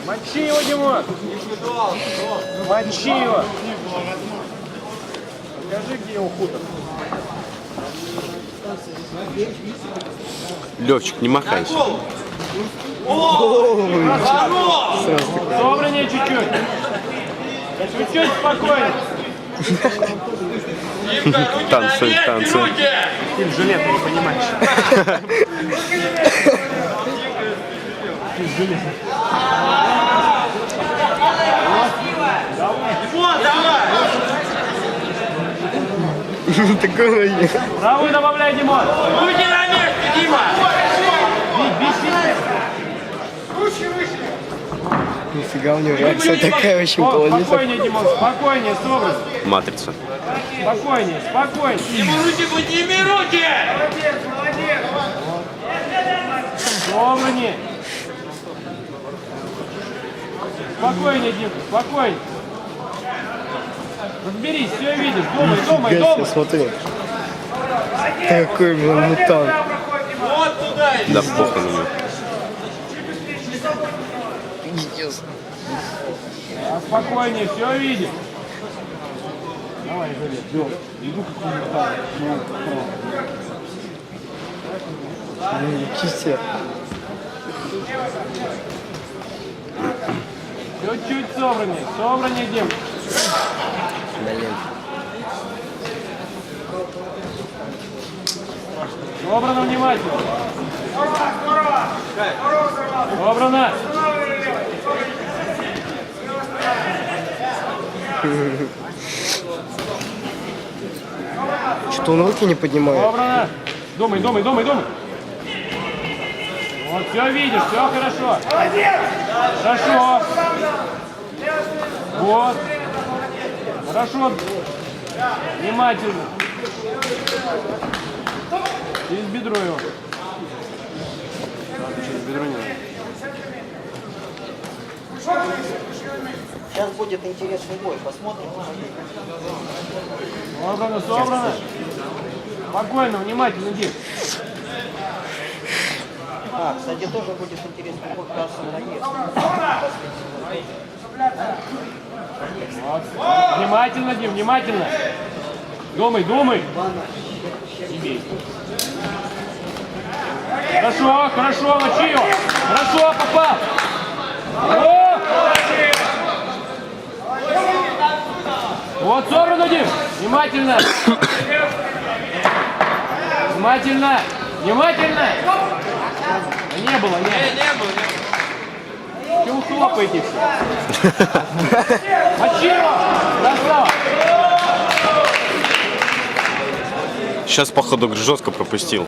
Мочи его, Димон! Мочи его! Покажи, где его хутор. Левчик, не махайся. Собраннее чуть-чуть. Чуть-чуть спокойно. Танцуй, танцуй. Ты в жилет не понимаешь. Ты в жилет. Такое. Правую добавляй, Димон. Руки на месте, Дима. Нифига, у него реакция такая очень половина. Спокойнее, Димон, спокойнее, собран. Матрица. Спокойнее, спокойнее. Дима, руки, подними руки! Молодец, молодец. Собраннее. Спокойнее, Димка, спокойнее. Разберись, все видишь, думай, думай, думай. Смотри. Такой, блин, мутант. Вот туда! Да похуй на него. Спокойнее, все видишь. Давай, жилет, бел. Иду какую-нибудь там. Чистя. Чуть-чуть собраннее, Дим. Блин. Собрано внимательно. Собрано. Что он руки не поднимает? Собрано. Думай, думай, думай, думай. Вот, все видишь, все хорошо. Хорошо. Вот. Хорошо. Внимательно. Через бедро его. Через бедро не надо. Сейчас будет интересный бой, посмотрим. Собрано, собрано. Спокойно, внимательно, Дим. А, кстати, тоже будет интересный бой, кажется, наезд. Вот. Внимательно, Дим, внимательно. Думай, думай. Бей. Хорошо, хорошо, мочи его. Хорошо, попал. О! Вот, собрано, Дим. Внимательно. Внимательно. Внимательно. Не было, не было. Не было. Чего вы хлопаете все? Мочи его. Красава. Сейчас, походу, жестко пропустил.